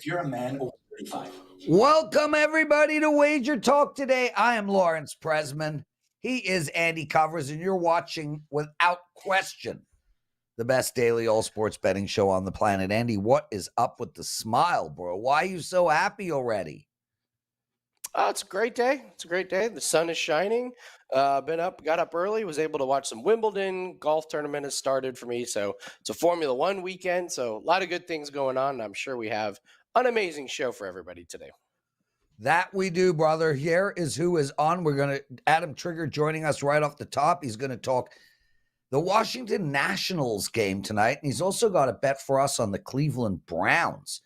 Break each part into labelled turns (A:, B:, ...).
A: if you're a man over 35.
B: Welcome, everybody, to Wager Talk Today. I am Lawrence Presman. He is Andy Covers, and you're watching, without question, the best daily all sports betting show on the planet. Andy, what is up with the smile, bro? Why are you so happy already?
C: It's a great day. It's a great day. The sun is shining. Got up early, was able to watch some Wimbledon. Golf tournament has started for me. So it's a Formula One weekend. So a lot of good things going on. I'm sure we have an amazing show for everybody today.
B: That we do, brother. Here is who is on. Adam Trigger joining us right off the top. He's going to talk the Washington Nationals game tonight. And he's also got a bet for us on the Cleveland Browns.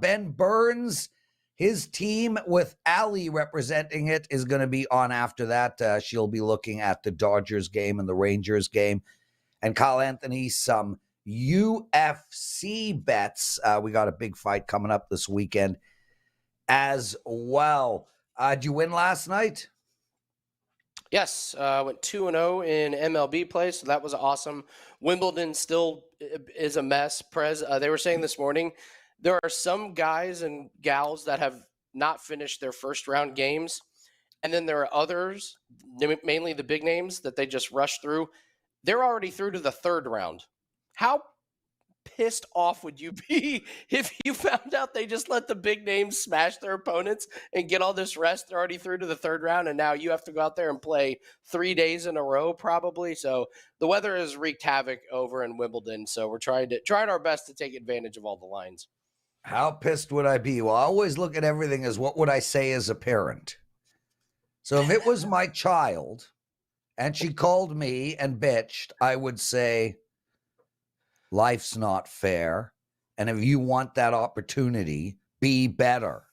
B: Ben Burns, his team with Ali representing it, is going to be on after that. She'll be looking at the Dodgers game and the Rangers game. And Kyle Anthony, some UFC bets. We got a big fight coming up this weekend as well. Did you win last night?
C: Yes, went 2-0 in MLB play, so that was awesome. Wimbledon still is a mess. Prez, they were saying this morning, there are some guys and gals that have not finished their first round games. And then there are others, mainly the big names, that they just rush through. They're already through to the third round. How pissed off would you be if you found out they just let the big names smash their opponents and get all this rest? They're already through to the third round, and now you have to go out there and play 3 days in a row probably. So the weather has wreaked havoc over in Wimbledon. So we're trying our best to take advantage of all the lines.
B: How pissed would I be? Well, I always look at everything as what would I say as a parent. So if it was my child and she called me and bitched, I would say, life's not fair. And if you want that opportunity, be better.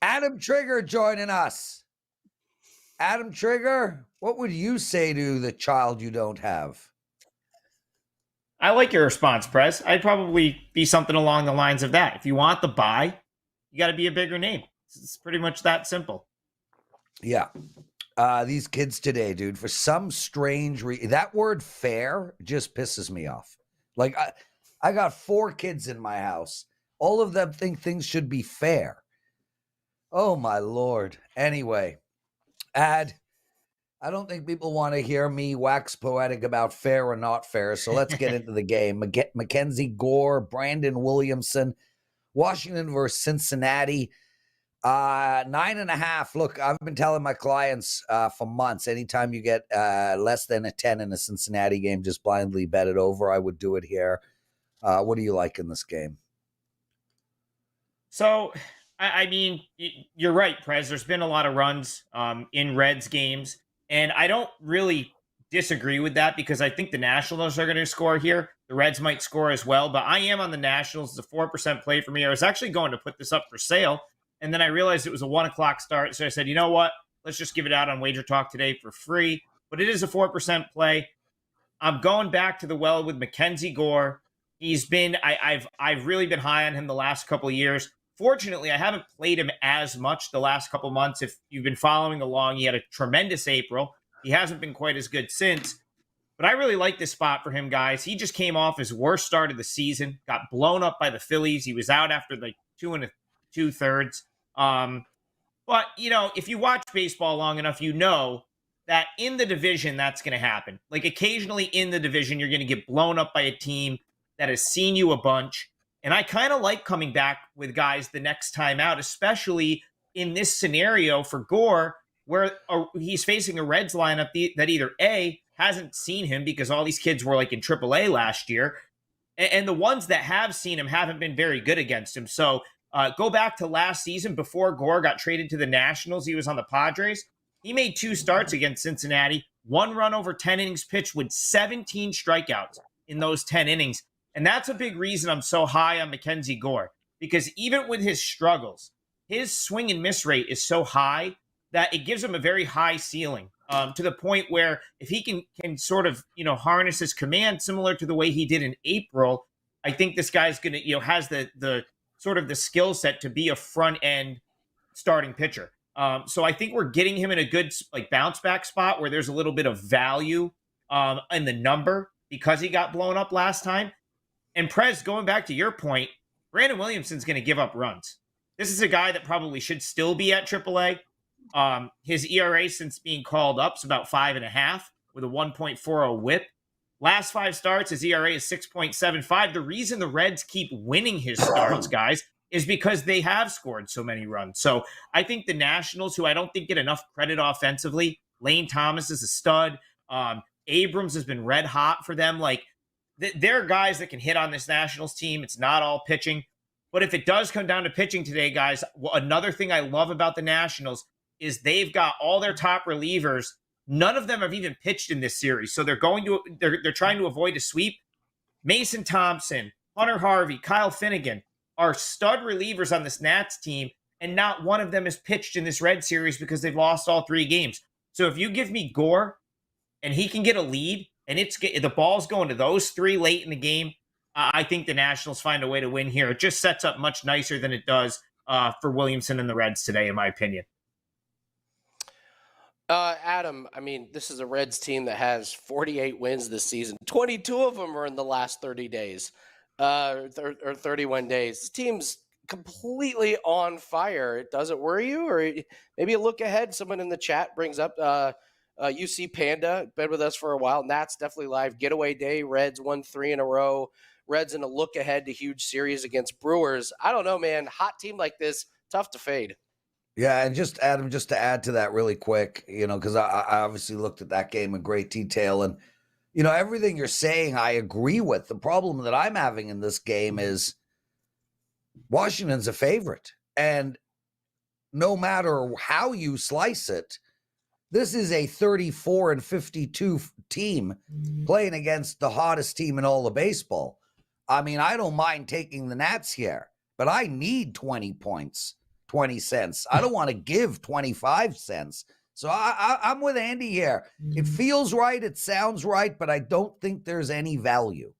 B: Adam Trigger joining us. Adam Trigger, what would you say to the child you don't have?
D: I like your response, Prez. I'd probably be something along the lines of that. If you want the buy, you got to be a bigger name. It's pretty much that simple.
B: Yeah. These kids today, dude, for some strange reason, that word fair just pisses me off. Like, I got 4 kids in my house. All of them think things should be fair. Oh, my Lord. Anyway, I don't think people want to hear me wax poetic about fair or not fair, so let's get into the game. Mackenzie Gore, Brandon Williamson, Washington versus Cincinnati. 9.5. Look, I've been telling my clients for months, anytime you get less than a 10 in a Cincinnati game, just blindly bet it over. I would do it here. What do you like in this game?
D: So, I mean, you're right, Prez. There's been a lot of runs in Reds games, and I don't really disagree with that because I think the Nationals are going to score here. The Reds might score as well, but I am on the Nationals. It's a 4% play for me. I was actually going to put this up for sale, and then I realized it was a 1 o'clock start. So I said, you know what? Let's just give it out on Wager Talk Today for free. But it is a 4% play. I'm going back to the well with Mackenzie Gore. He's been, I've really been high on him the last couple of years. Fortunately, I haven't played him as much the last couple of months. If you've been following along, he had a tremendous April. He hasn't been quite as good since. But I really like this spot for him, guys. He just came off his worst start of the season, got blown up by the Phillies. He was out after like 2 2/3. But, you know, if you watch baseball long enough, you know that in the division, that's going to happen. Like occasionally in the division, you're going to get blown up by a team that has seen you a bunch. And I kind of like coming back with guys the next time out, especially in this scenario for Gore, where he's facing a Reds lineup that either A, hasn't seen him because all these kids were like in AAA last year, and the ones that have seen him haven't been very good against him. So go back to last season before Gore got traded to the Nationals. He was on the Padres. He made 2 starts against Cincinnati, 1 run over 10 innings pitched with 17 strikeouts in those 10 innings. And that's a big reason I'm so high on Mackenzie Gore, because even with his struggles, his swing and miss rate is so high that it gives him a very high ceiling, to the point where if he can sort of, you know, harness his command similar to the way he did in April, I think this guy's going to, you know, has the sort of the skill set to be a front end starting pitcher. So I think we're getting him in a good like bounce back spot where there's a little bit of value in the number because he got blown up last time. And Prez, going back to your point, Brandon Williamson's going to give up runs. This is a guy that probably should still be at AAA. His ERA since being called up is about 5.5 with a 1.40 whip. Last 5 starts, his ERA is 6.75. The reason the Reds keep winning his starts, guys, is because they have scored so many runs. So I think the Nationals, who I don't think get enough credit offensively, Lane Thomas is a stud. Abrams has been red hot for them. Like, there are guys that can hit on this Nationals team. It's not all pitching. But if it does come down to pitching today, guys, another thing I love about the Nationals is they've got all their top relievers. None of them have even pitched in this series. So they're trying to avoid a sweep. Mason Thompson, Hunter Harvey, Kyle Finnegan are stud relievers on this Nats team, and not one of them has pitched in this Red series because they've lost all 3 games. So if you give me Gore and he can get a lead and the ball's going to those 3 late in the game, I think the Nationals find a way to win here. It just sets up much nicer than it does for Williamson and the Reds today, in my opinion.
C: Adam, I mean, this is a Reds team that has 48 wins this season. 22 of them are in the last 30 days, or 31 days. This team's completely on fire. It doesn't worry you, or maybe a look ahead. Someone in the chat brings up UC Panda, been with us for a while. Nats definitely live. Getaway day. Reds won 3 in a row. Reds in a look ahead to huge series against Brewers. I don't know, man. Hot team like this, tough to fade.
B: Yeah, and just Adam, just to add to that really quick, because I obviously looked at that game in great detail, and everything you're saying I agree with. The problem that I'm having in this game is Washington's a favorite, and no matter how you slice it, this is a 34-52 team playing against the hottest team in all of baseball. I mean, I don't mind taking the Nats here, but I need 20 points. 20 cents. I don't want to give 25 cents. So I'm with Andy here. It feels right. It sounds right, but I don't think there's any value.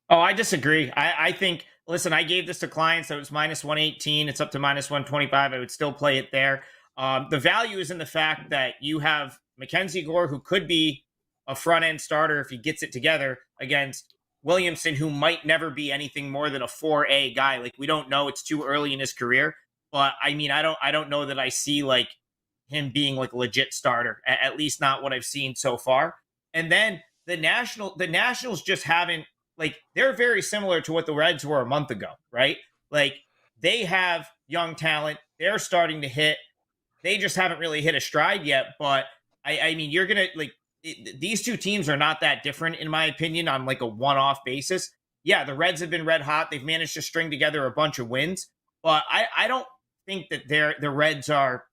D: Oh, I disagree. I think, listen, I gave this to clients, so it's minus 118. It's up to minus 125. I would still play it there. The value is in the fact that you have Mackenzie Gore, who could be a front-end starter if he gets it together, against Williamson, who might never be anything more than a 4A guy. Like, we don't know. It's too early in his career. But I mean, I don't know that I see like him being like a legit starter, at least not what I've seen so far. And then the Nationals just haven't, like, they're very similar to what the Reds were a month ago, right? Like, they have young talent. They're starting to hit. They just haven't really hit a stride yet. But I mean, you're going to these two teams are not that different, in my opinion, on like a one-off basis. Yeah, the Reds have been red hot. They've managed to string together a bunch of wins. But I don't think that the Reds are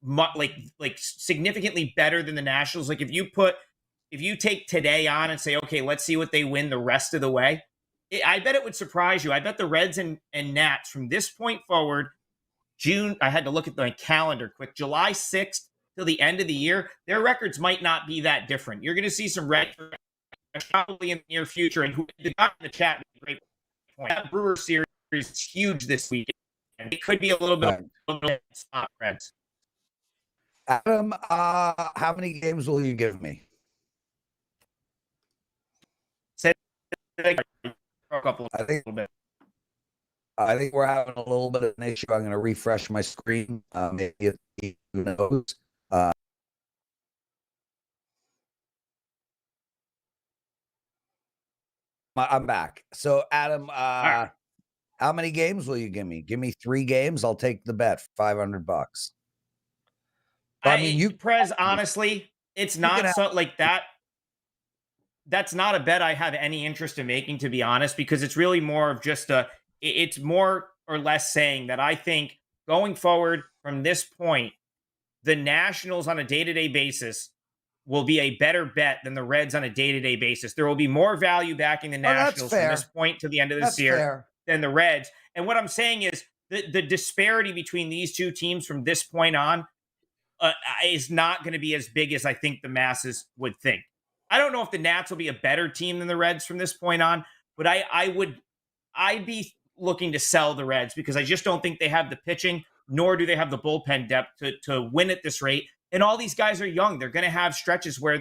D: like significantly better than the Nationals. Like, if you take today on and say, okay, let's see what they win the rest of the way, I bet it would surprise you. I bet the Reds and Nats from this point forward, June, I had to look at my calendar quick, July 6th till the end of the year, their records might not be that different. You're going to see some Reds probably in the near future. And who the guy in the chat made a great point. That Brewers series is huge this week. It could be a little bit of spot Reds.
B: Adam, how many games will you give me? I think we're having a little bit of an issue. I'm going to refresh my screen. Maybe who knows. I'm back. So, Adam, how many games will you give me? Give me 3 games. I'll take the bet, $500.
D: I mean, Prez, honestly, it's not so like that. That's not a bet I have any interest in making, to be honest, because it's really more of just it's more or less saying that I think going forward from this point, the Nationals on a day-to-day basis will be a better bet than the Reds on a day-to-day basis. There will be more value backing the Nationals from this point to the end of this year than the Reds. And what I'm saying is the disparity between these two teams from this point on is not going to be as big as I think the masses would think. I don't know if the Nats will be a better team than the Reds from this point on, but I'd be looking to sell the Reds because I just don't think they have the pitching, nor do they have the bullpen depth to win at this rate. And all these guys are young. They're going to have stretches where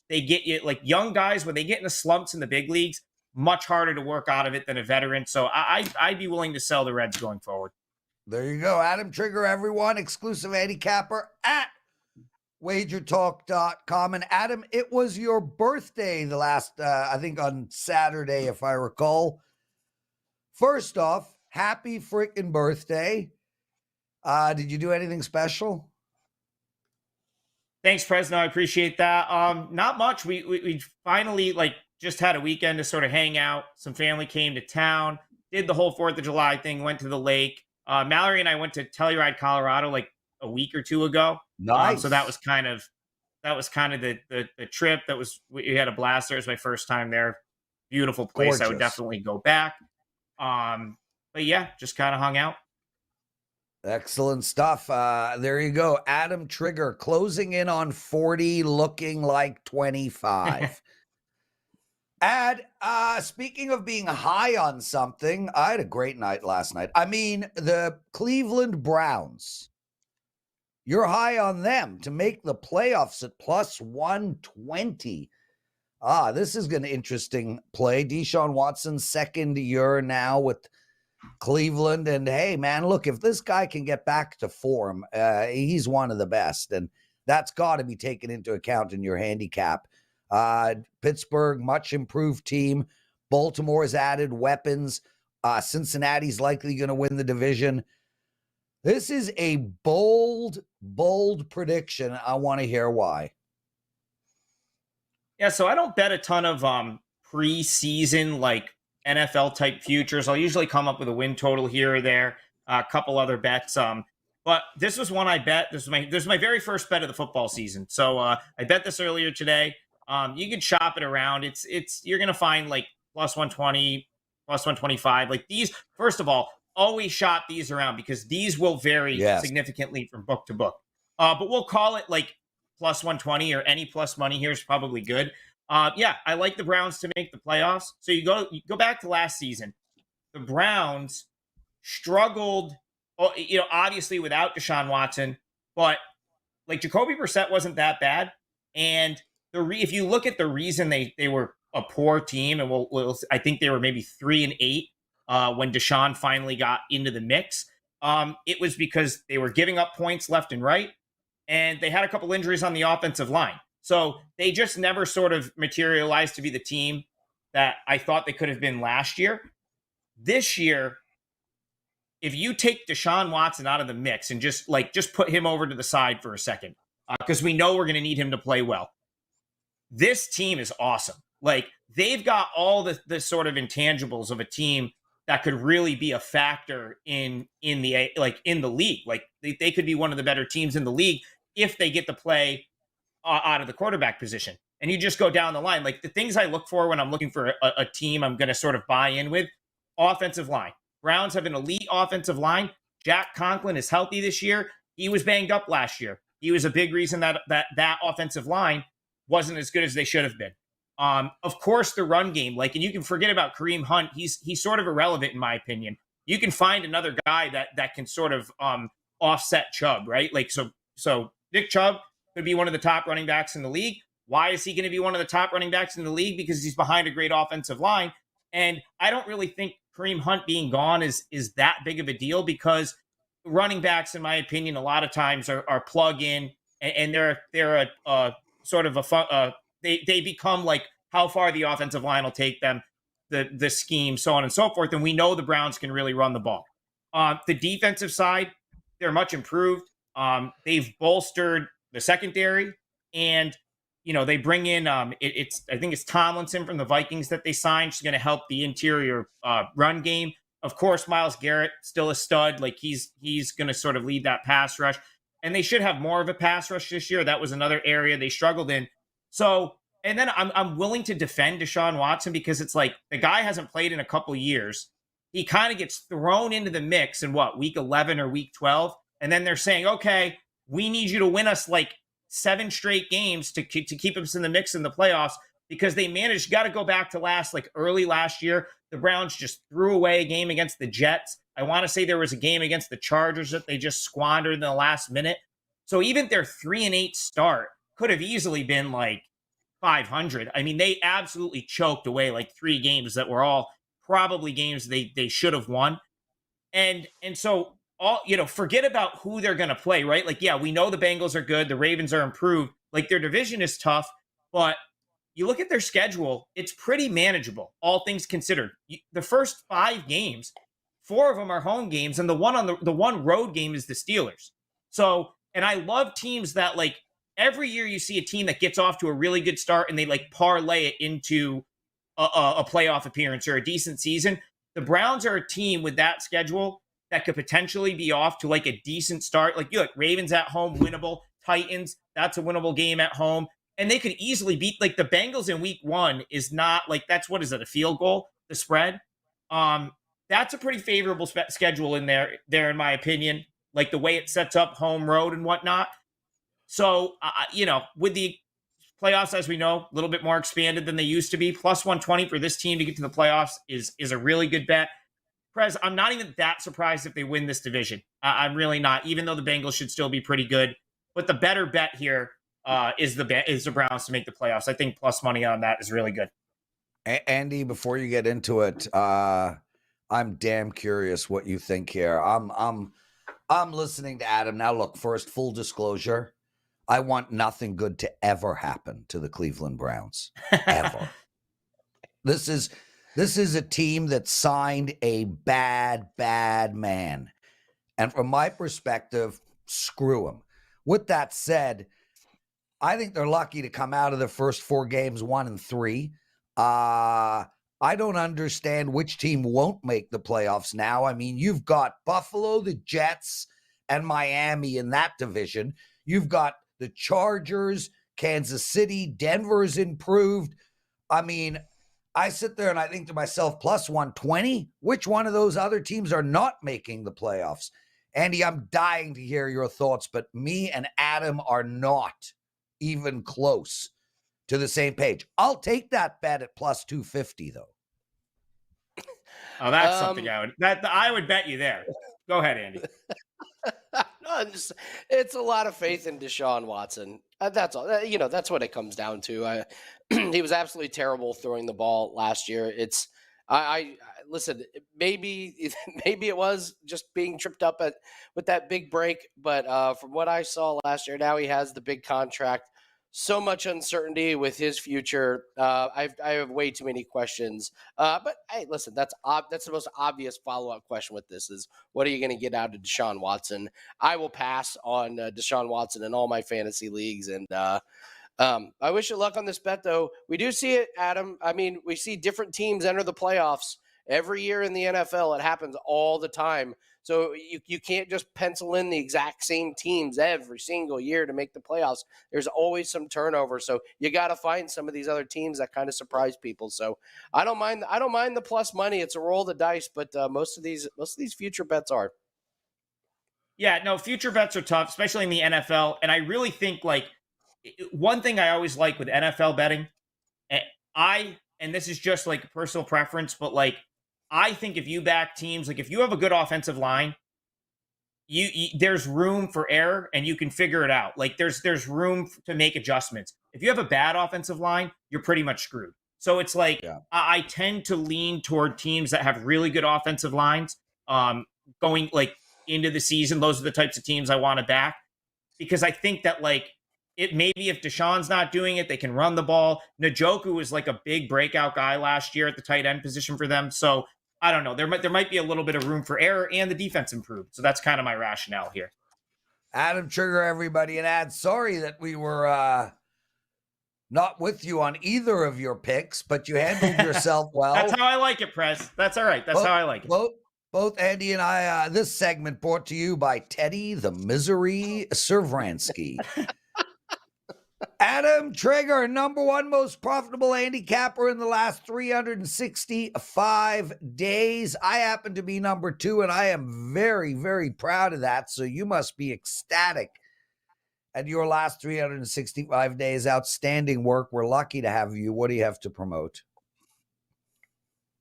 D: they get you, like young guys, when they get into slumps in the big leagues, much harder to work out of it than a veteran. So I'd be willing to sell the Reds going forward.
B: There you go. Adam Trigger, everyone. Exclusive handicapper at WagerTalk.com. And Adam, it was your birthday the last, I think on Saturday, if I recall. First off, happy freaking birthday. Did you do anything special?
D: Thanks, President. I appreciate that. Not much. We finally just had a weekend to sort of hang out. Some family came to town, did the whole 4th of July thing, went to the lake. Mallory and I went to Telluride, Colorado, like a week or two ago.
B: Nice.
D: So that was kind of the trip. We had a blast there. It was my first time there. Beautiful place.
B: Gorgeous.
D: I would definitely go back. But yeah, just kind of hung out.
B: Excellent stuff. There you go. Adam Trigger closing in on 40, looking like 25. Speaking of being high on something, I had a great night last night. I mean, the Cleveland Browns. You're high on them to make the playoffs at plus 120. This is an interesting play. Deshaun Watson's second year now with Cleveland. And hey, man, look, if this guy can get back to form, he's one of the best. And that's got to be taken into account in your handicap. Pittsburgh, much improved team. Baltimore's added weapons. Cincinnati's likely going to win the division. This is a bold prediction. I want to hear why.
D: Yeah, so I don't bet a ton of preseason NFL type futures. I'll usually come up with a win total here or there, a couple other bets. But this was one I bet. This was my very first bet of the football season. So I bet this earlier today. You can shop it around. You're gonna find plus 120, plus 125. These, first of all, always shop these around because these will vary significantly from book to book. But we'll call it plus 120 or any plus money here is probably good. I like the Browns to make the playoffs. So you go back to last season. The Browns struggled, obviously without Deshaun Watson, but Jacoby Brissett wasn't that bad. And if you look at the reason they were a poor team, and I think they were maybe 3-8 when Deshaun finally got into the mix. It was because they were giving up points left and right, and they had a couple injuries on the offensive line. So they just never sort of materialized to be the team that I thought they could have been last year. This year, if you take Deshaun Watson out of the mix and just put him over to the side for a second, because we know we're going to need him to play well. This team is awesome. They've got all the sort of intangibles of a team that could really be a factor in the league. They could be one of the better teams in the league if they get to play out of the quarterback position. And you just go down the line. The things I look for when I'm looking for a team I'm going to sort of buy in with: offensive line. Browns have an elite offensive line. Jack Conklin is healthy this year. He was banged up last year. He was a big reason that offensive line wasn't as good as they should have been. Of course, the run game, and you can forget about Kareem Hunt. He's sort of irrelevant in my opinion. You can find another guy that can sort of offset Chubb, right? So Nick Chubb could be one of the top running backs in the league. Why is he going to be one of the top running backs in the league? Because he's behind a great offensive line. And I don't really think Kareem Hunt being gone is that big of a deal, because running backs, in my opinion, a lot of times are plug in, and they're a sort of they become how far the offensive line will take them, the scheme, so on and so forth. And we know the Browns can really run the ball. The defensive side, they're much improved. They've bolstered the secondary, and they bring in I think it's Tomlinson from the Vikings that they signed. She's going to help the interior run game. Of course, Myles Garrett, still a stud. He's going to sort of lead that pass rush. And they should have more of a pass rush this year. That was another area they struggled in. So, and then I'm willing to defend Deshaun Watson, because it's the guy hasn't played in a couple years. He kind of gets thrown into the mix in week 11 or week 12. And then they're saying, okay, we need you to win us 7 straight games to keep us in the mix in the playoffs, because they got to go back to early last year. The Browns just threw away a game against the Jets. I want to say there was a game against the Chargers that they just squandered in the last minute. So even their 3-8 start could have easily been 500. I mean, they absolutely choked away like 3 games that were all probably games they should have won. And so all, forget about who they're going to play, right? Like, yeah, we know the Bengals are good, the Ravens are improved. Like, their division is tough, but you look at their schedule, it's pretty manageable, all things considered. The first 5 games, 4 of them are home games, and the one road game is the Steelers. So, and I love teams that, like, every year you see a team that gets off to a really good start and they like parlay it into a playoff appearance or a decent season. The Browns are a team with that schedule that could potentially be off to like a decent start. Like, you look, Ravens at home, winnable. Titans, that's a winnable game at home. And they could easily beat, like, the Bengals in week 1 is not like, that's, what is it, a field goal, the spread? That's a pretty favorable schedule in there, in my opinion, like the way it sets up home road and whatnot. So, with the playoffs, as we know, a little bit more expanded than they used to be. Plus 120 for this team to get to the playoffs is a really good bet. Prez, I'm not even that surprised if they win this division. I'm really not, even though the Bengals should still be pretty good. But the better bet here is the Browns to make the playoffs. I think plus money on that is really good.
B: Andy, before you get into it, I'm damn curious what you think here. I'm listening to Adam. Now, look, first, full disclosure, I want nothing good to ever happen to the Cleveland Browns. Ever. This is a team that signed a bad man. And from my perspective, screw them. With that said, I think they're lucky to come out of the first 4 games 1-3. I don't understand which team won't make the playoffs now. I mean, you've got Buffalo, the Jets, and Miami in that division. You've got the Chargers, Kansas City, Denver's improved. I mean, I sit there and I think to myself, plus 120, which one of those other teams are not making the playoffs? Andy, I'm dying to hear your thoughts, but me and Adam are not even close to the same page. I'll take that bet at plus 250, though.
D: Oh, that's something I would bet you there. Go ahead, Andy.
C: No, it's a lot of faith in Deshaun Watson. That's all. That's what it comes down to. He was absolutely terrible throwing the ball last year. I listen. Maybe it was just being tripped up with that big break. But from what I saw last year, now he has the big contract. So much uncertainty with his future. I have way too many questions. But hey, listen, that's the most obvious follow-up question with this is, what are you going to get out of Deshaun Watson? I will pass on Deshaun Watson in all my fantasy leagues. And I wish you luck on this bet, though. We do see it, Adam. I mean, we see different teams enter the playoffs every year in the NFL. It happens all the time. So you can't just pencil in the exact same teams every single year to make the playoffs. There's always some turnover. So you got to find some of these other teams that kind of surprise people. So I don't mind the plus money. It's a roll of the dice, but most of these future bets are.
D: Yeah, no, future bets are tough, especially in the NFL. And I really think, like, one thing I always like with NFL betting, and this is just like a personal preference, but like, I think if you back teams, like if you have a good offensive line, you there's room for error and you can figure it out. Like there's room to make adjustments. If you have a bad offensive line, you're pretty much screwed. So it's like, I tend to lean toward teams that have really good offensive lines going like into the season. Those are the types of teams I want to back, because I think that, like, it maybe if Deshaun's not doing it, they can run the ball. Njoku was like a big breakout guy last year at the tight end position for them. So I don't know. There might be a little bit of room for error, and the defense improved. So that's kind of my rationale here.
B: Adam Trigger, everybody, and sorry that we were not with you on either of your picks, but you handled yourself well.
D: That's how I like it, Prez. That's all right. That's how I like it.
B: Both Andy and I, this segment brought to you by Teddy the Misery Servransky. Adam Trigger, number 1 most profitable handicapper in the last 365 days. I happen to be number 2, and I am very, very proud of that. So you must be ecstatic at your last 365 days. Outstanding work. We're lucky to have you. What do you have to promote?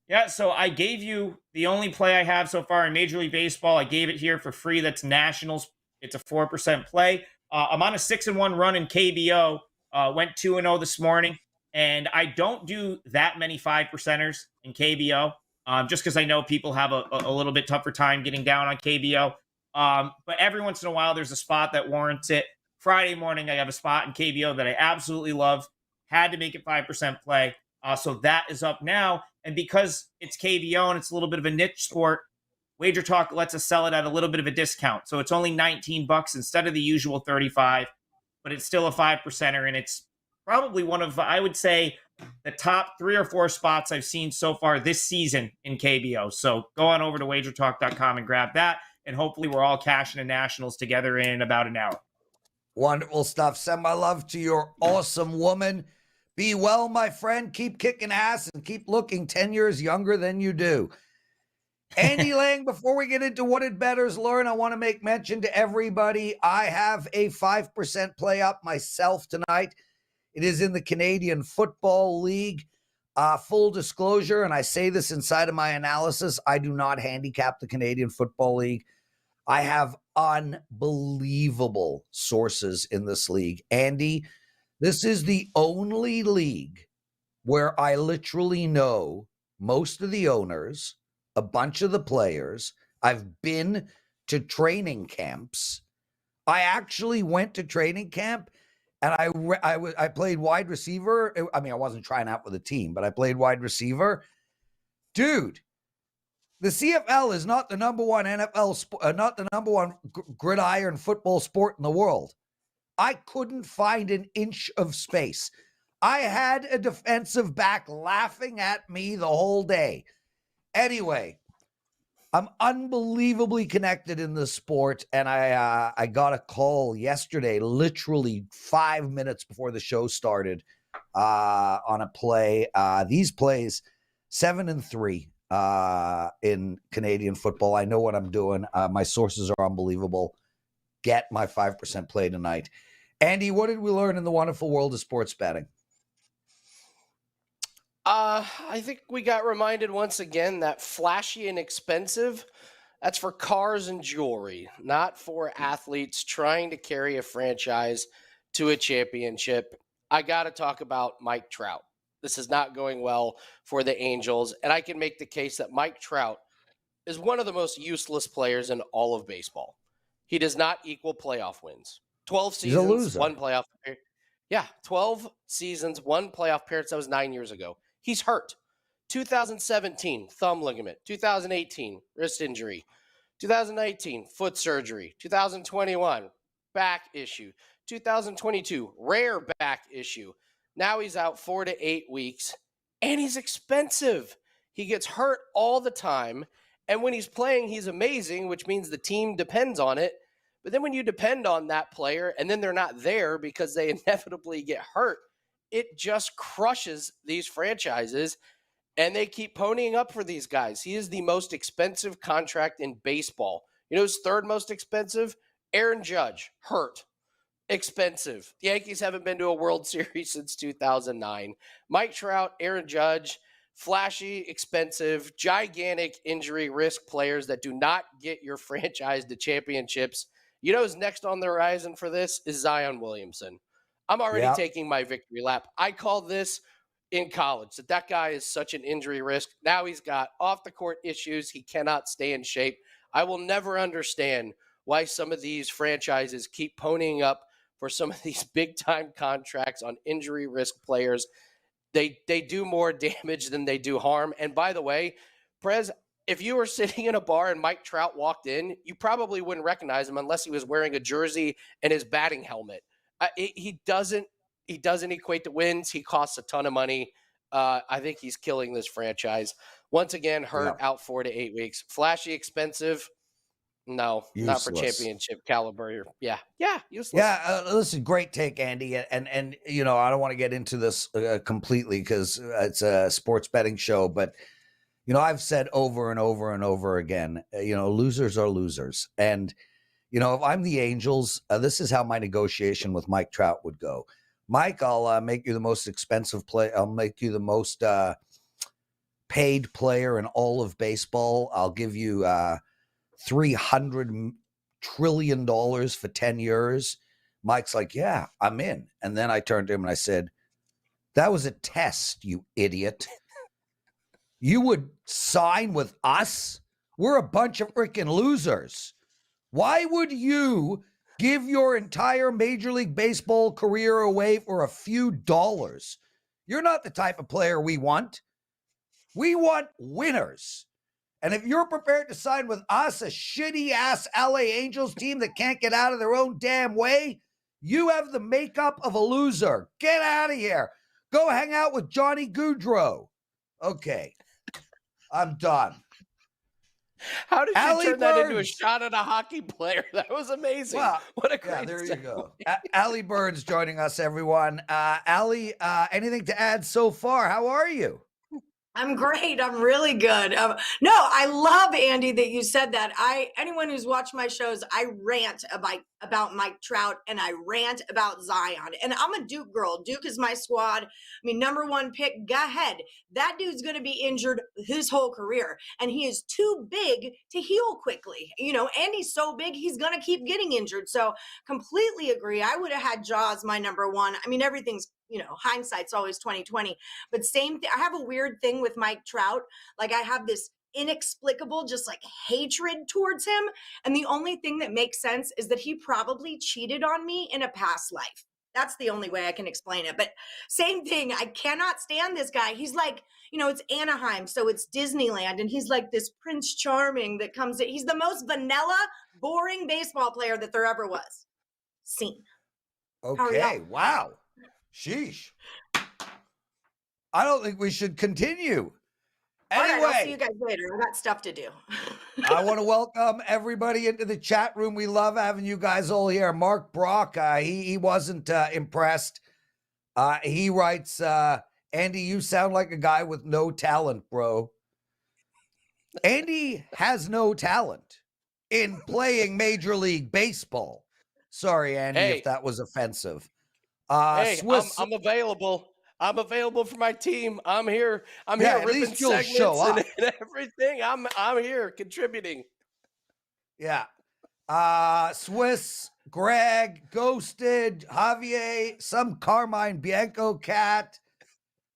D: Yeah, so I gave you the only play I have so far in Major League Baseball. I gave it here for free. That's Nationals. It's a 4% play. I'm on a 6-1 run in KBO. Went 2-0 this morning. And I don't do that many 5%ers in KBO, just because I know people have a little bit tougher time getting down on KBO. But every once in a while, there's a spot that warrants it. Friday morning, I have a spot in KBO that I absolutely love. Had to make it 5% play. So that is up now. And because it's KBO and it's a little bit of a niche sport, WagerTalk lets us sell it at a little bit of a discount. So it's only $19 instead of the usual 35, but it's still a 5%er. And it's probably one of, I would say, the top 3 or 4 spots I've seen so far this season in KBO. So go on over to wagertalk.com and grab that. And hopefully we're all cashing the Nationals together in about an hour.
B: Wonderful stuff. Send my love to your awesome woman. Be well, my friend. Keep kicking ass and keep looking 10 years younger than you do. Andy Lang, before we get into what did bettors learn, I want to make mention to everybody, I have a 5% play up myself tonight. It is in the Canadian Football League. Full disclosure, and I say this inside of my analysis, I do not handicap the Canadian Football League. I have unbelievable sources in this league. Andy, this is the only league where I literally know most of the owners, a bunch of the players. I've been to training camps. I actually went to training camp and I played wide receiver. I mean, I wasn't trying out with a team, but I played wide receiver. Dude, the CFL is not the number one not the number one gridiron football sport in the world. I couldn't find an inch of space. I had a defensive back laughing at me the whole day. Anyway, I'm unbelievably connected in the sport, and I got a call yesterday, literally 5 minutes before the show started, on a play. These plays, 7 and 3 in Canadian football. I know what I'm doing. My sources are unbelievable. Get my 5% play tonight. Andy, what did we learn in the wonderful world of sports betting?
C: I think we got reminded once again that flashy and expensive, that's for cars and jewelry, not for athletes trying to carry a franchise to a championship. I got to talk about Mike Trout. This is not going well for the Angels, and I can make the case that Mike Trout is one of the most useless players in all of baseball. He does not equal playoff wins. 12 seasons, 1 playoff appearance. Yeah, 12 seasons, 1 playoff appearance. That was 9 years ago. He's hurt. 2017, thumb ligament. 2018, wrist injury. 2019, foot surgery. 2021, back issue. 2022, rare back issue. Now he's out 4 to 8 weeks, and he's expensive. He gets hurt all the time, and when he's playing, he's amazing, which means the team depends on it. But then when you depend on that player, and then they're not there because they inevitably get hurt, it just crushes these franchises, and they keep ponying up for these guys. He is the most expensive contract in baseball. You know who's third most expensive? Aaron Judge, hurt. Expensive. The Yankees haven't been to a World Series since 2009. Mike Trout, Aaron Judge, flashy, expensive, gigantic injury risk players that do not get your franchise to championships. You know who's next on the horizon for this is Zion Williamson. I'm already taking my victory lap. I called this in college, that guy is such an injury risk. Now he's got off-the-court issues. He cannot stay in shape. I will never understand why some of these franchises keep ponying up for some of these big-time contracts on injury risk players. They do more damage than they do harm. And by the way, Prez, if you were sitting in a bar and Mike Trout walked in, you probably wouldn't recognize him unless he was wearing a jersey and his batting helmet. He doesn't equate to wins. He costs a ton of money. I think he's killing this franchise. Once again, hurt, out 4 to 8 weeks. Flashy, expensive. No, useless. Not for championship caliber. Yeah, useless.
B: Yeah, listen, great take, Andy. And you know, I don't want to get into this completely because it's a sports betting show, but you know, I've said over and over and over again, you know, losers are losers. And you know, if I'm the Angels, this is how my negotiation with Mike Trout would go. Mike, I'll make you the most expensive play. I'll make you the most paid player in all of baseball. I'll give you $300 trillion for 10 years. Mike's like, yeah, I'm in. And then I turned to him and I said, That was a test, you idiot. You would sign with us? We're a bunch of freaking losers. Why would you give your entire Major League Baseball career away for a few dollars? You're not the type of player we want. We want winners. And if you're prepared to sign with us, a shitty-ass LA Angels team that can't get out of their own damn way, you have the makeup of a loser. Get out of here. Go hang out with Johnny Gaudreau. Okay, I'm done.
C: How did you
B: Allie
C: turn that into a
B: Burns.
C: shot at a hockey player? That was amazing.
B: Well,
C: what a
B: yeah,
C: great
B: there you
C: segue.
B: go. Allie Burns joining us, everyone. Allie, anything to add so far? How are you?
A: I'm great. I'm really good. No, I love, Andy, that you said that. Anyone who's watched my shows, I rant about Mike Trout and I rant about Zion. And I'm a Duke girl. Duke is my squad. I mean, number one pick. Go ahead. That dude's going to be injured his whole career, and he is too big to heal quickly. Andy's so big, he's going to keep getting injured. So completely agree. I would have had Jaws my number one. I mean, everything's hindsight's always 2020, but same thing. I have a weird thing with Mike Trout. Like, I have this inexplicable, just like hatred towards him. And the only thing that makes sense is that he probably cheated on me in a past life. That's the only way I can explain it. But same thing. I cannot stand this guy. He's like, it's Anaheim, so it's Disneyland. And he's like this Prince Charming that comes in. He's the most vanilla, boring baseball player that there ever was. Scene.
B: Okay, wow. Sheesh. I don't think we should continue. Anyway,
A: all right, I'll see you guys later. I got stuff to do.
B: I want to welcome everybody into the chat room. We love having you guys all here. Mark Brock, he wasn't impressed. He writes, Andy, you sound like a guy with no talent, bro. Andy has no talent in playing Major League Baseball. Sorry, Andy, if that was offensive.
C: Hey,
B: Swiss,
C: I'm available. I'm available for my team. I'm here. I'm
B: Yeah,
C: here
B: at
C: ripping
B: least you'll
C: segments
B: show up.
C: and everything. I'm here contributing.
B: Yeah. Swiss, Greg, Ghosted, Javier, some Carmine Bianco cat,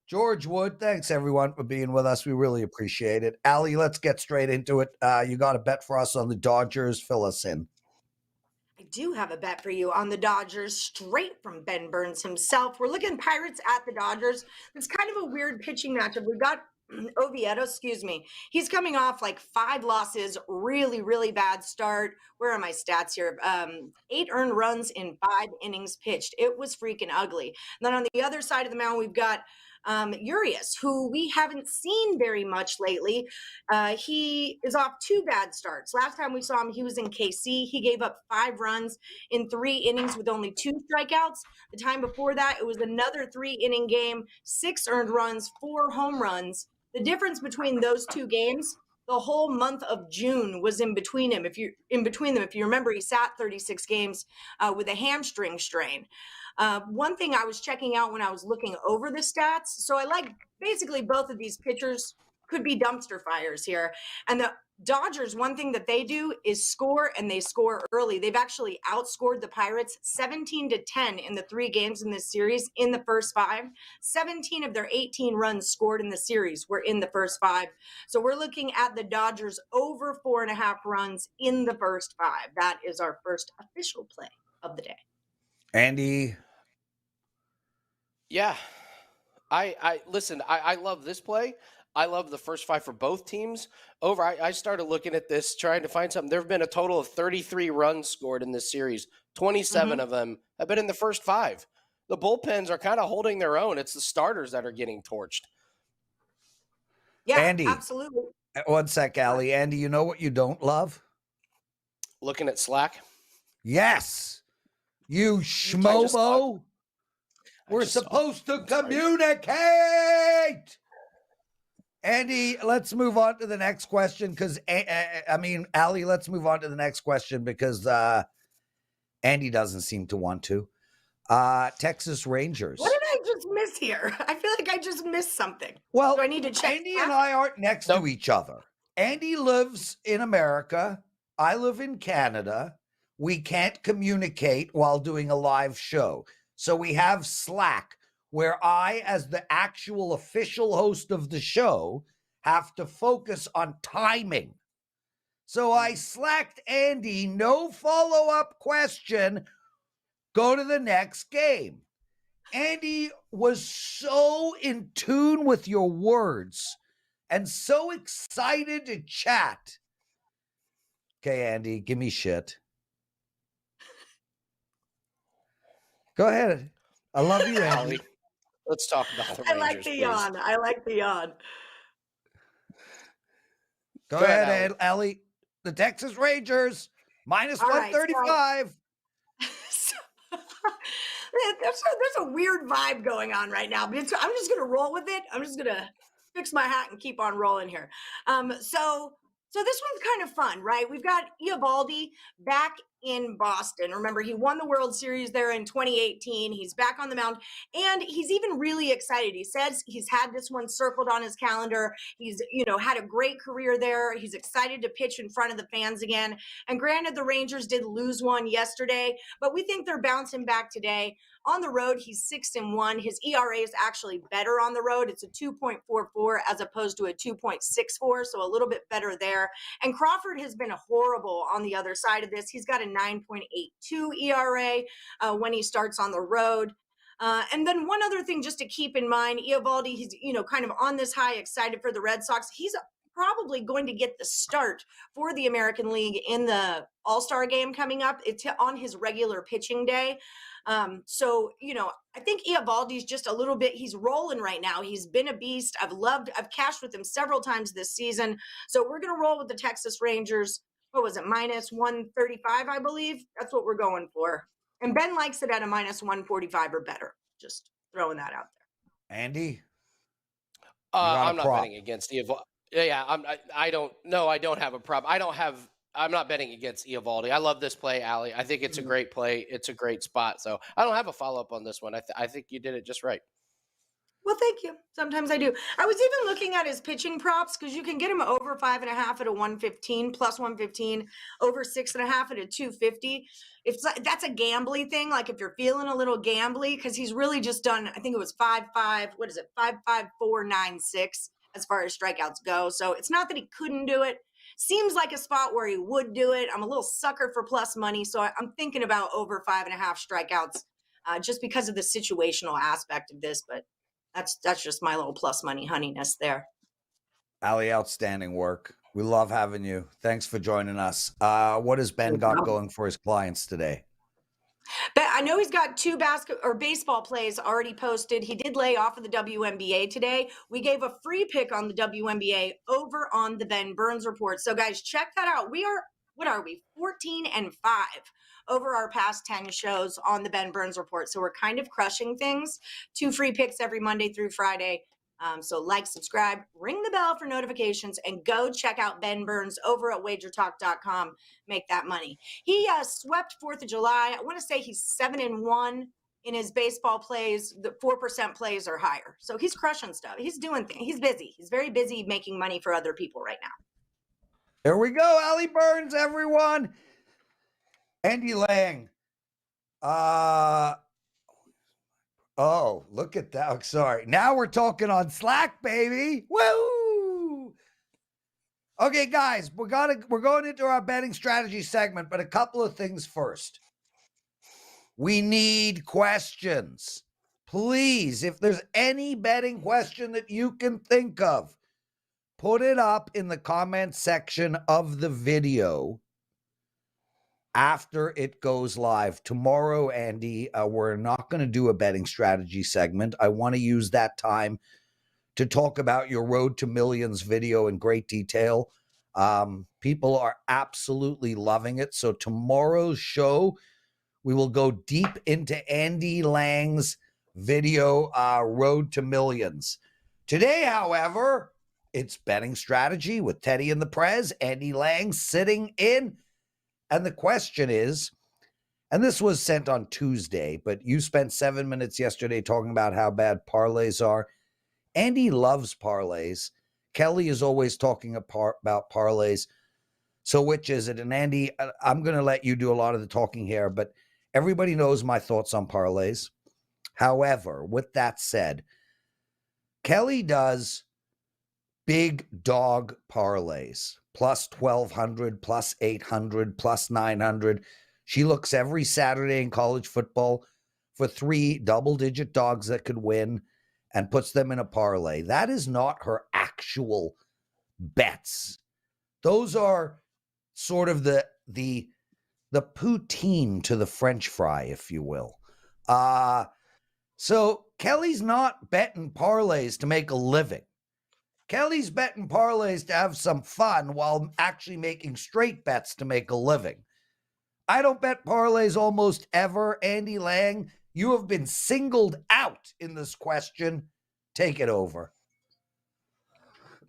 B: George Wood. Thanks everyone for being with us. We really appreciate it. Allie, let's get straight into it. You got a bet for us on the Dodgers. Fill us in.
A: I do have a bet for you on the Dodgers, straight from Ben Burns himself. We're looking Pirates at the Dodgers. It's kind of a weird pitching matchup. We've got Oviedo, he's coming off like 5 losses, really, really bad start. Where are my stats here? 8 earned runs in 5 innings pitched. It was freaking ugly. And then on the other side of the mound, we've got Urias, who we haven't seen very much lately. He is off 2 bad starts. Last time we saw him, he was in KC. He gave up 5 runs in 3 innings with only 2 strikeouts. The time before that, it was another 3-inning game, 6 earned runs, 4 home runs. The difference between those 2 games, the whole month of June was in between them. If you remember, he sat 36 games with a hamstring strain. One thing I was checking out when I was looking over the stats, so I like basically both of these pitchers could be dumpster fires here. And the Dodgers, one thing that they do is score, and they score early. They've actually outscored the Pirates 17-10 in the 3 games in this series in the first 5. 17 of their 18 runs scored in the series were in the first 5. So we're looking at the Dodgers over 4.5 runs in the first 5. That is our first official play of the day.
B: Andy.
C: Yeah. I listen, I love this play. I love the first 5 for both teams. I started looking at this, trying to find something. There have been a total of 33 runs scored in this series. 27 of them have been in the first 5. The bullpens are kind of holding their own. It's the starters that are getting torched.
A: Yeah,
B: Andy,
A: absolutely.
B: One sec, Allie. Andy, you know what you don't love?
C: Looking at Slack.
B: Yes. You schmobo. We're supposed to communicate. Andy, let's move on to the next question because, Allie, let's move on to the next question because Andy doesn't seem to want to. Texas Rangers.
A: What did I just miss here? I feel like I just missed something.
B: Well,
A: do I need to check?
B: Andy and I aren't next to each other. Andy lives in America. I live in Canada. We can't communicate while doing a live show. So we have Slack. where I, as the actual official host of the show, have to focus on timing. So I slacked Andy, no follow-up question, go to the next game. Andy was so in tune with your words and so excited to chat. Okay, Andy, give me shit. Go ahead. I love you, Andy.
C: Allie, let's talk about the
A: I
C: Rangers,
A: like the
C: please.
A: yawn. I like the yawn.
B: Go
C: Go ahead,
B: ahead, Ellie. The Texas Rangers, minus
A: All right,
B: 135.
A: So, there's a weird vibe going on right now, but I'm just gonna roll with it. I'm just gonna fix my hat and keep on rolling here. So this one's kind of fun, right? We've got Eovaldi back in Boston. Remember, he won the World Series there in 2018. He's back on the mound, and he's even really excited. He says he's had this one circled on his calendar. He's, had a great career there. He's excited to pitch in front of the fans again. And granted, the Rangers did lose one yesterday, but we think they're bouncing back today. On the road, he's 6-1. His ERA is actually better on the road. It's a 2.44 as opposed to a 2.64, so a little bit better there. And Crawford has been horrible on the other side of this. He's got a 9.82 ERA when he starts on the road. And then one other thing just to keep in mind, Eovaldi, he's, kind of on this high, excited for the Red Sox. He's probably going to get the start for the American League in the All-Star game coming up. It's on his regular pitching day. So, I think Eovaldi's just a little bit, he's rolling right now. He's been a beast. I've cashed with him several times this season. So we're going to roll with the Texas Rangers. What was it? Minus 135, I believe. That's what we're going for. And Ben likes it at a minus 145 or better. Just throwing that out there.
B: Andy?
C: I'm not betting against Eovaldi. Yeah, I don't have a problem. I'm not betting against Eovaldi. I love this play, Allie. I think it's a great play. It's a great spot. So I don't have a follow-up on this one. I think you did it just right.
A: Well, thank you. Sometimes I do. I was even looking at his pitching props because you can get him over 5.5 at a 115, plus 115, over 6.5 at a 250. If that's a gambly thing, like if you're feeling a little gambly, because he's really just done, I think it was 5.5, 5.5496 as far as strikeouts go. So it's not that he couldn't do it. Seems like a spot where he would do it. I'm a little sucker for plus money, so I'm thinking about over 5.5 strikeouts just because of the situational aspect of this. But that's just my little plus money honeyness there.
B: Allie, outstanding work. We love having you. Thanks for joining us. What has Ben got going for his clients today?
A: But I know he's got 2 baseball plays already posted. He did lay off of the WNBA today. We gave a free pick on the WNBA over on the Ben Burns Report. So guys, check that out. What are we? 14-5 over our past 10 shows on the Ben Burns Report. So we're kind of crushing things. 2 free picks every Monday through Friday. So like, subscribe, ring the bell for notifications, and go check out Ben Burns over at WagerTalk.com. Make that money. He swept 4th of July. I want to say he's 7-1 in his baseball plays. The 4% plays or higher. So he's crushing stuff. He's doing things. He's busy. He's very busy making money for other people right now.
B: There we go. Allie Burns, everyone. Andy Lang. Oh, look at that. Sorry. Now we're talking on Slack, baby. Woo! Okay, guys, we're going into our betting strategy segment, but a couple of things first. We need questions. Please, if there's any betting question that you can think of, put it up in the comment section of the video after it goes live. Tomorrow, Andy, we're not going to do a betting strategy segment. I want to use that time to talk about your Road to Millions video in great detail. People are absolutely loving it. So tomorrow's show, we will go deep into Andy Lang's video, Road to Millions. Today, however, it's betting strategy with Teddy and the Prez. Andy Lang sitting in. And the question is, and this was sent on Tuesday, but you spent 7 minutes yesterday talking about how bad parlays are. Andy loves parlays. Kelly is always talking about parlays. So which is it? And Andy, I'm going to let you do a lot of the talking here, but everybody knows my thoughts on parlays. However, with that said, Kelly does big dog parlays, plus 1,200, plus 800, plus 900. She looks every Saturday in college football for 3 double-digit dogs that could win and puts them in a parlay. That is not her actual bets. Those are sort of the poutine to the French fry, if you will. So Kelly's not betting parlays to make a living. Kelly's betting parlays to have some fun while actually making straight bets to make a living. I don't bet parlays almost ever. Andy Lang, you have been singled out in this question. Take it over.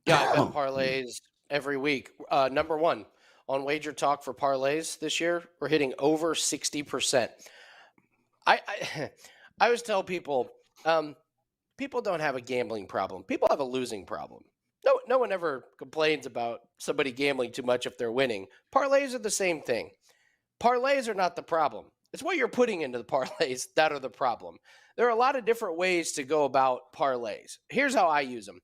C: Yeah, I bet parlays every week. Number one on WagerTalk for parlays this year, we're hitting over 60%. I always tell people, people don't have a gambling problem. People have a losing problem. No one ever complains about somebody gambling too much if they're winning. Parlays are the same thing. Parlays are not the problem. It's what you're putting into the parlays that are the problem. There are a lot of different ways to go about parlays. Here's how I use them.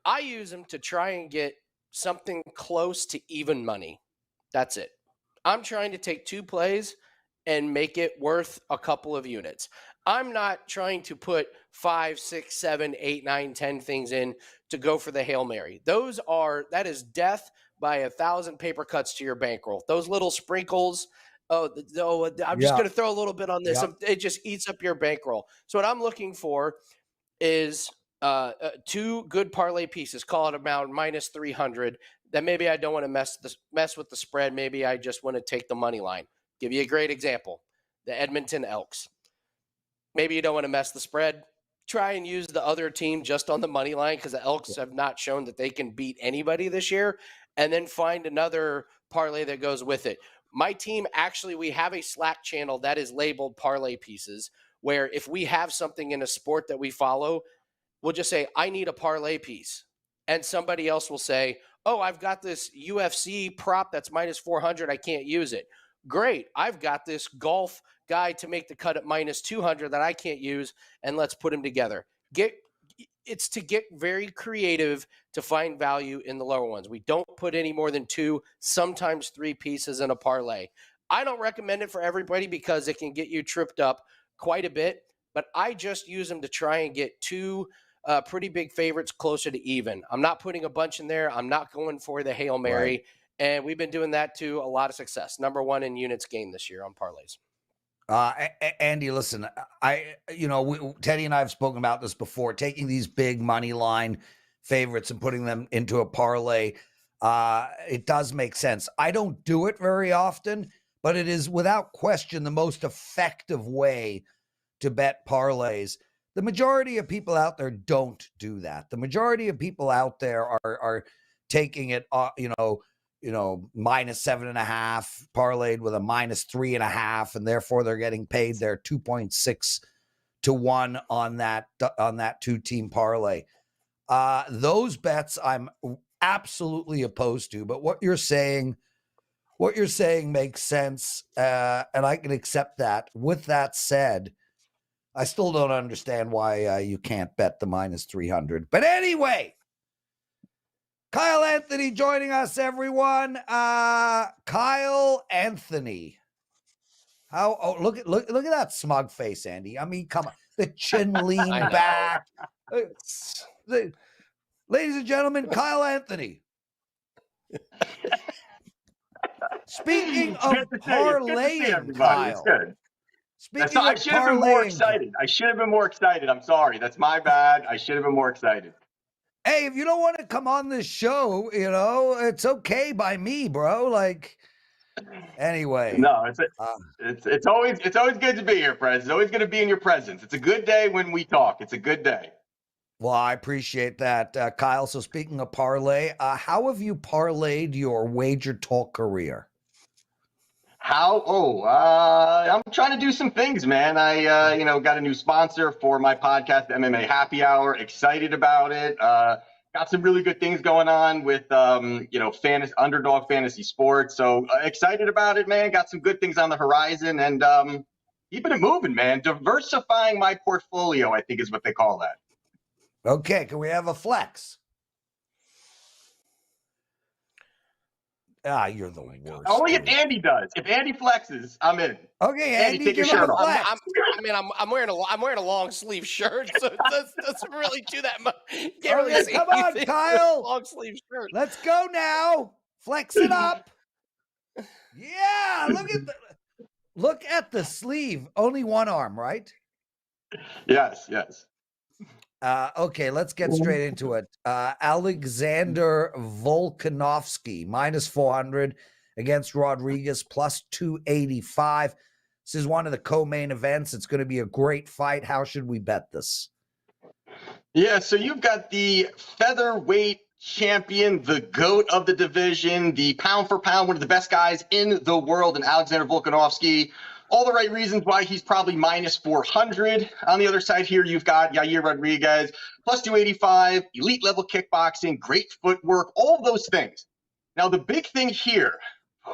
C: I use them to try and get something close to even money. That's it. I'm trying to take 2 plays and make it worth a couple of units. I'm not trying to put 5, 6, 7, 8, 9, 10 things in to go for the Hail Mary. That is death by 1,000 paper cuts to your bankroll. Those little sprinkles, I'm just going to throw a little bit on this. It just eats up your bankroll. So what I'm looking for is 2 good parlay pieces, call it about minus 300. Then maybe I don't want to mess with the spread. Maybe I just want to take the money line. Give you a great example, the Edmonton Elks. Maybe you don't want to mess the spread. Try and use the other team just on the money line because the Elks have not shown that they can beat anybody this year. And then find another parlay that goes with it. My team, actually, we have a Slack channel that is labeled parlay pieces, where if we have something in a sport that we follow, we'll just say, I need a parlay piece. And somebody else will say, oh, I've got this UFC prop that's minus 400. I can't use it. Great. I've got this golf guy to make the cut at minus 200 that I can't use, and let's put them together. It's to get very creative to find value in the lower ones. We don't put any more than 2, sometimes 3 pieces in a parlay. I don't recommend it for everybody because it can get you tripped up quite a bit, but I just use them to try and get 2 pretty big favorites closer to even. I'm not putting a bunch in there. I'm not going for the Hail Mary. Right. And we've been doing that to a lot of success. Number 1 in units gained this year on parlays.
B: Andy, listen, Teddy and I have spoken about this before, taking these big money line favorites and putting them into a parlay. It does make sense. I don't do it very often, but it is without question the most effective way to bet parlays. The majority of people out there don't do that. The majority of people out there are taking it, minus 7.5 parlayed with a minus 3.5, and therefore they're getting paid their 2.6 to 1 on that 2-team parlay. Those bets I'm absolutely opposed to, but what you're saying makes sense, and I can accept that. With that said, I still don't understand why you can't bet the minus 300. But anyway, Kyle Anthony joining us, everyone. Kyle Anthony. Look at that smug face, Andy. I mean, come on. The chin lean back. Ladies and gentlemen, Kyle Anthony. Speaking of parlaying, Kyle.
E: It's good. I should have been more excited. I'm sorry. That's my bad. I should have been more excited.
B: Hey, if you don't want to come on this show, it's okay by me, bro. Like, anyway.
E: No, it's always good to be here, Prez. It's always good to be in your presence. It's a good day when we talk. It's a good day.
B: Well, I appreciate that, Kyle. So speaking of parlay, how have you parlayed your WagerTalk career?
E: I'm trying to do some things, man. I, got a new sponsor for my podcast, MMA Happy Hour. Excited about it. Got some really good things going on with, underdog fantasy sports. So excited about it, man. Got some good things on the horizon, and Keeping it moving, man. Diversifying my portfolio, I think is what they call that.
B: Okay, can we have a flex? You're the worst.
E: Only if
B: dude.
E: Andy does. If Andy flexes, I'm in.
B: Okay, Andy,
E: take your
B: give him
E: shirt
B: a
E: off.
B: flex.
C: I'm wearing a long sleeve shirt, so it doesn't really do that much. You can't really
B: Okay,
C: see
B: come on,
C: anything with a
B: Kyle.
C: long sleeve shirt.
B: Let's go now. Flex it up. Yeah, look at the sleeve. Only one arm, right?
E: Yes.
B: Okay, let's get straight into it. Alexander Volkanovski, minus 400 against Rodriguez, plus 285. This is one of the co-main events. It's going to be a great fight. How should we bet this?
E: Yeah, so you've got the featherweight champion, the GOAT of the division, the pound for pound, one of the best guys in the world, and Alexander Volkanovski. All the right reasons why he's probably minus 400. On the other side here, you've got Yair Rodriguez, plus 285, elite level kickboxing, great footwork, all of those things. Now, the big thing here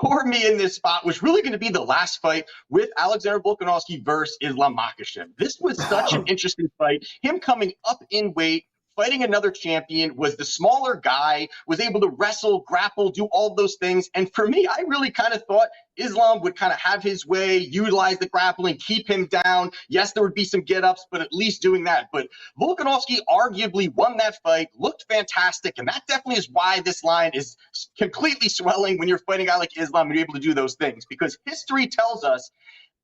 E: for me in this spot was really going to be the last fight with Alexander Volkanovski versus Islam Makhachev. This was such an interesting fight. Him coming up in weight, fighting another champion, was the smaller guy, was able to wrestle, grapple, do all those things. And for me, I really kind of thought Islam would kind of have his way, utilize the grappling, keep him down. Yes, there would be some get-ups, but at least doing that. But Volkanovski arguably won that fight, looked fantastic, and that definitely is why this line is completely swelling when you're fighting a guy like Islam and you're able to do those things. Because history tells us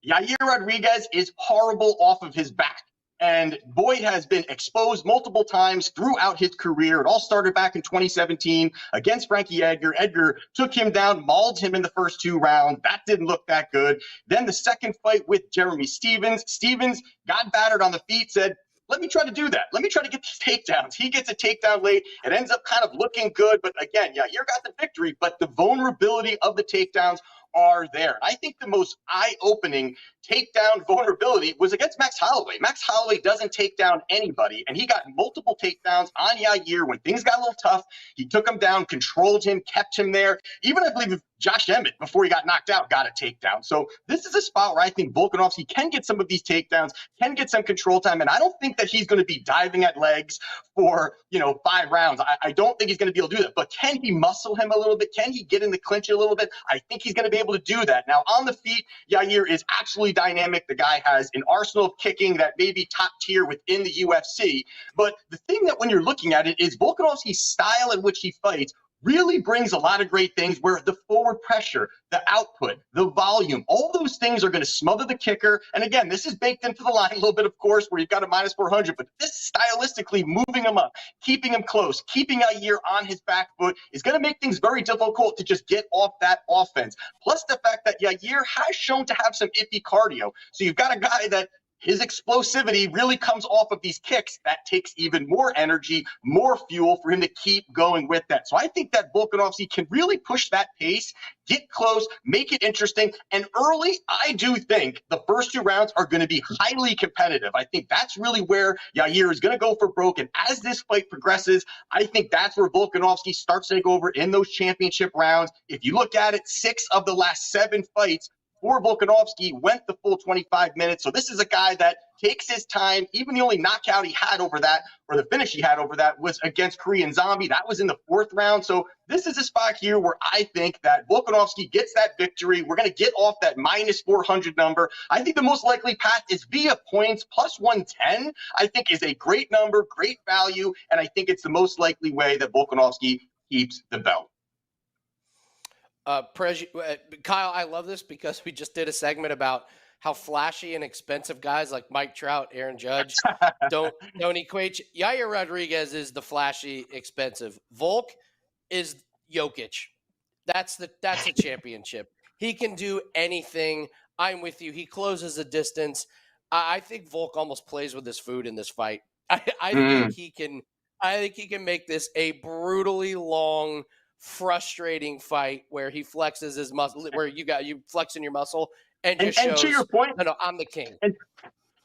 E: Yair Rodriguez is horrible off of his back. And Boyd has been exposed multiple times throughout his career. It all started back in 2017 against Frankie Edgar. Edgar took him down, mauled him in the first 2 rounds. That didn't look that good. Then the second fight with Jeremy Stephens. Stephens got battered on the feet, said, let me try to do that. Let me try to get these takedowns. He gets a takedown late. It ends up kind of looking good. But again, Yair got the victory, but the vulnerability of the takedowns are there. I think the most eye-opening takedown vulnerability was against Max Holloway. Max Holloway doesn't take down anybody, and he got multiple takedowns on Yair when things got a little tough. He took him down, controlled him, kept him there. Even I believe Josh Emmett, before he got knocked out, got a takedown. So this is a spot where I think Volkanovski can get some of these takedowns, can get some control time, and I don't think that he's going to be diving at legs for 5 rounds. I don't think he's going to be able to do that. But can he muscle him a little bit? Can he get in the clinch a little bit? I think he's going to be able to do that. Now, on the feet, Yair is absolutely dynamic. The guy has an arsenal of kicking that may be top tier within the UFC. But the thing that when you're looking at it is Volkanovski's style in which he fights really brings a lot of great things where the forward pressure, the output, the volume, all those things are going to smother the kicker. And again, this is baked into the line a little bit, of course, where you've got a minus 400, but this stylistically moving him up, keeping him close, keeping Yair on his back foot is going to make things very difficult to just get off that offense. Plus the fact that Yair has shown to have some iffy cardio. So you've got a guy that his explosivity really comes off of these kicks. That takes even more energy, more fuel for him to keep going with that. So I think that Volkanovski can really push that pace, get close, make it interesting. And early, I do think the first 2 rounds are going to be highly competitive. I think that's really where Yair is going to go for broke. And as this fight progresses, I think that's where Volkanovski starts to take over in those championship rounds. If you look at it, 6 of the last 7 fights for Volkanovski went the full 25 minutes. So this is a guy that takes his time. Even the only knockout he had over that, or the finish he had over that, was against Korean Zombie. That was in the 4th round. So this is a spot here where I think that Volkanovski gets that victory. We're going to get off that minus 400 number. I think the most likely path is via points. Plus 110, I think, is a great number, great value, and I think it's the most likely way that Volkanovski keeps the belt.
C: Prez, Kyle, I love this because we just did a segment about how flashy and expensive guys like Mike Trout, Aaron Judge don't equate. Yair Rodriguez is the flashy, expensive. Volk is Jokic. That's the championship. He can do anything. I'm with you. He closes the distance. I think Volk almost plays with his food in this fight. I think he can. I think he can make this a brutally long, frustrating fight where he flexes his muscle, where you flexing your muscle and just shows,
E: to your point,
C: no, I'm the king.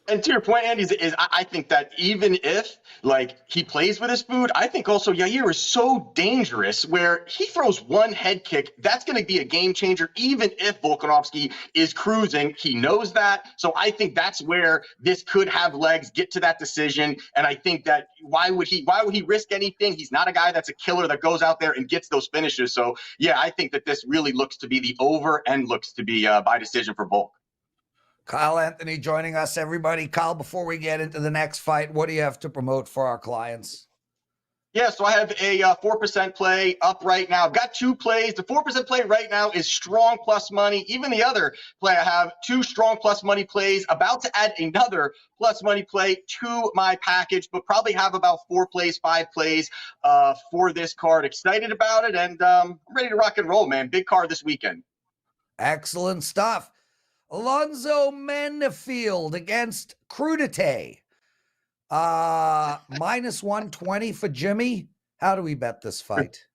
E: And to your point, Andy, I think that even if like he plays with his food, I think also Yair is so dangerous where he throws one head kick. That's going to be a game changer, even if Volkanovski is cruising. He knows that. So I think that's where this could have legs, get to that decision. And I think that why would he risk anything? He's not a guy that's a killer that goes out there and gets those finishes. So yeah, I think that this really looks to be the over and looks to be by decision for Volk.
B: Kyle Anthony joining us, everybody. Kyle, before we get into the next fight, what do you have to promote for our clients?
E: Yeah, so I have a 4% play up right now. I've got 2 plays. The 4% play right now is strong plus money. Even the other play, I have 2 strong plus money plays. About to add another plus money play to my package, but probably have about 4 plays, 5 plays for this card. Excited about it, and I'm ready to rock and roll, man. Big card this weekend.
B: Excellent stuff. Alonzo Menfield against Crudite. Minus 120 for Jimmy. How do we bet this fight?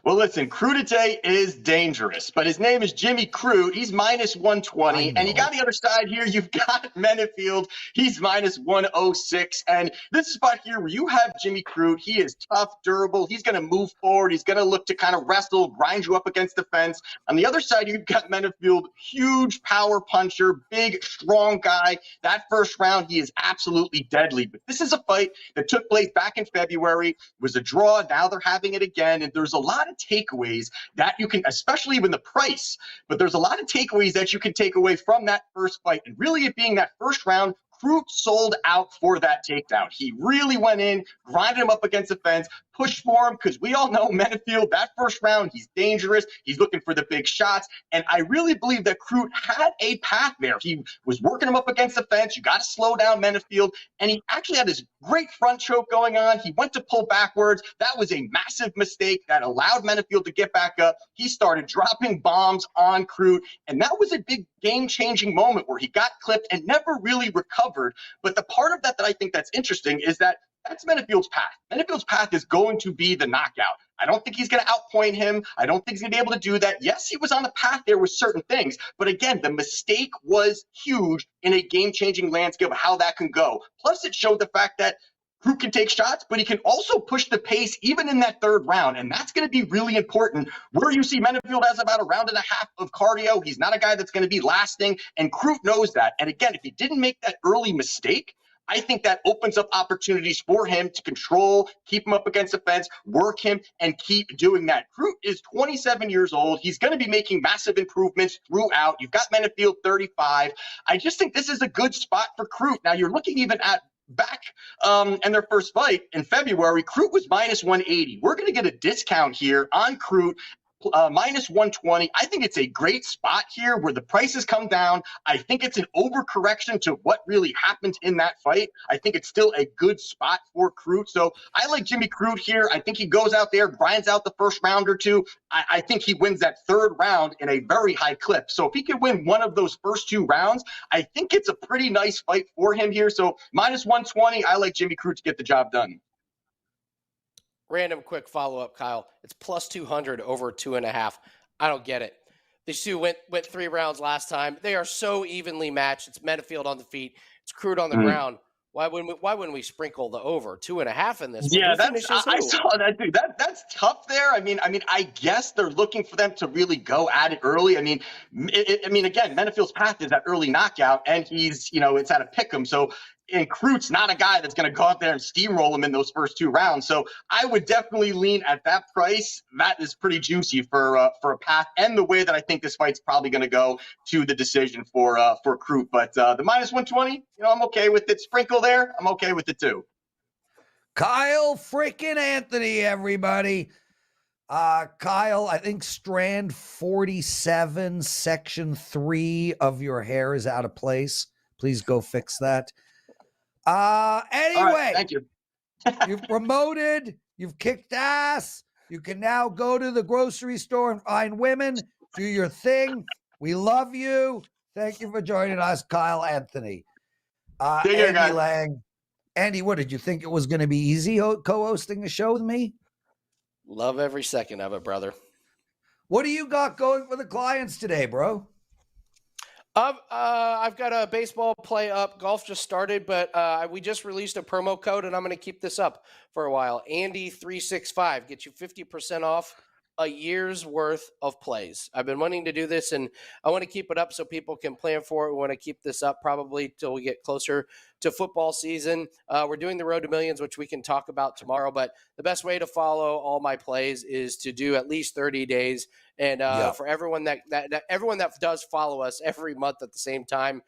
E: Well, listen, Crudite is dangerous, but his name is Jimmy Crute. He's minus 120. And you got the other side here. You've got Menfield. He's minus 106. And this spot here where you have Jimmy Crute, he is tough, durable. He's going to move forward. He's going to look to kind of wrestle, grind you up against the fence. On the other side, you've got Menfield, huge power puncher, big, strong guy. That first round, he is absolutely deadly. But this is a fight that took place back in February, was a draw. Now they're having it again. And there's a lot of takeaways that you can, especially when the price, but there's a lot of takeaways that you can take away from that first fight. And really it being that first round, Crute sold out for that takedown. He really went in, grinded him up against the fence, pushed for him, because we all know Menfield, that first round, he's dangerous. He's looking for the big shots. And I really believe that Crute had a path there. He was working him up against the fence. You got to slow down Menfield. And he actually had this great front choke going on. He went to pull backwards. That was a massive mistake that allowed Menfield to get back up. He started dropping bombs on Crute. And that was a big game-changing moment where he got clipped and never really recovered. But the part of that I think that's interesting is that that's Menfield's path. Menfield's path is going to be the knockout. I don't think he's going to outpoint him. I don't think he's going to be able to do that. Yes, he was on the path there with certain things. But again, the mistake was huge in a game-changing landscape of how that can go. Plus, it showed the fact that Crute can take shots, but he can also push the pace even in that third round. And that's going to be really important. Where you see Menfield has about a round and a half of cardio. He's not a guy that's going to be lasting. And Crute knows that. And again, if he didn't make that early mistake, I think that opens up opportunities for him to control, keep him up against the fence, work him, and keep doing that. Crute is 27 years old. He's going to be making massive improvements throughout. You've got Menfield 35. I just think this is a good spot for Crute. Now, you're looking even at back in their first fight in February, Crute was minus 180. We're going to get a discount here on Crute. Minus 120. I think it's a great spot here where the prices come down. I think it's an overcorrection to what really happened in that fight. I think it's still a good spot for Crute. So I like Jimmy Crute here. I think he goes out there, grinds out the first round or two. I think he wins that third round in a very high clip. So if he could win one of those first 2 rounds, I think it's a pretty nice fight for him here. So minus 120, I like Jimmy Crute to get the job done.
C: Random quick follow-up, Kyle. It's plus 200 over 2.5. I don't get it. These two went 3 rounds last time. They are so evenly matched. It's Menfield on the feet. It's Crute on the ground. Why wouldn't we sprinkle the over 2.5 in this one?
E: Yeah, I saw that, dude. That's tough there. I mean, I guess they're looking for them to really go at it early. I mean, again, Menfield's path is that early knockout, and he's, it's at a pick 'em. So, and Crute's not a guy that's going to go out there and steamroll him in those first 2 rounds. So I would definitely lean at that price. That is pretty juicy for a path, and the way that I think this fight's probably going to go to the decision for Crute. But the minus 120, I'm okay with it. Sprinkle there, I'm okay with it too.
B: Kyle freaking Anthony, everybody. Kyle, I think strand 47, section 3 of your hair is out of place. Please go fix that. Anyway,
E: right, thank you.
B: You've promoted, you've kicked ass. You can now go to the grocery store and find women, do your thing. We love you. Thank you for joining us, Kyle Anthony. Andy
E: guys.
B: Lang. Andy, what did you think it was going to be easy co-hosting a show with me?
C: Love every second of it, brother.
B: What do you got going for the clients today, bro?
C: I've got a baseball play up. Golf just started, but we just released a promo code, and I'm going to keep this up for a while. Andy365 gets you 50% off a year's worth of plays. I've been wanting to do this, and I want to keep it up so people can plan for it. We want to keep this up probably till we get closer to football season. We're doing the Road to Millions, which we can talk about tomorrow. But the best way to follow all my plays is to do at least 30 days. And for everyone that everyone that does follow us every month at the same time,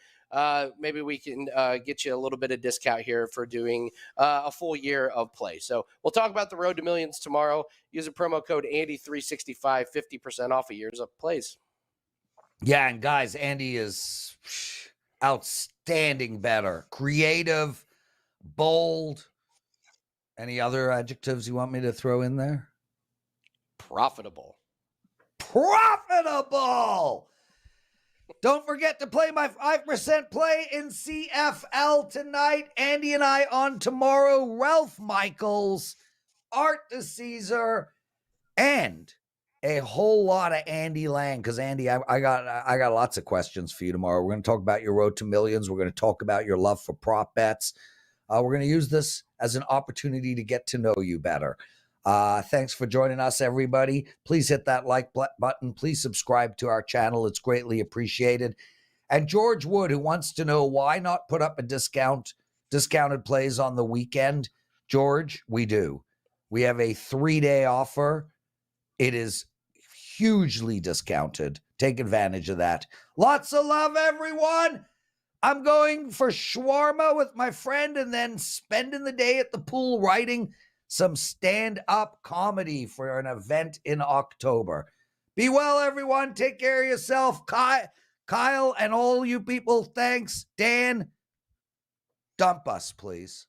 C: maybe we can get you a little bit of discount here for doing a full year of play. So we'll talk about the Road to Millions tomorrow. Use a promo code Andy365, 50% off a year's of plays.
B: Yeah, and guys, Andy is outstanding bettor. Creative, bold. Any other adjectives you want me to throw in there?
C: Profitable.
B: Profitable! Don't forget to play my 5% play in CFL tonight. Andy and I on tomorrow. Ralph Michaels, Art DeCesar, and a whole lot of Andy Lang. Because Andy, I got lots of questions for you tomorrow. We're going to talk about your Road to Millions. We're going to talk about your love for prop bets. We're going to use this as an opportunity to get to know you better. Thanks for joining us, everybody. Please hit that like button. Please subscribe to our channel. It's greatly appreciated. And George Wood, who wants to know why not put up a discounted plays on the weekend. George, we do. We have a 3-day offer. It is hugely discounted. Take advantage of that. Lots of love, everyone. I'm going for shawarma with my friend and then spending the day at the pool writing some stand-up comedy for an event in October. Be well, everyone. Take care of yourself. Kyle and all you people, thanks. Dan, dump us, please.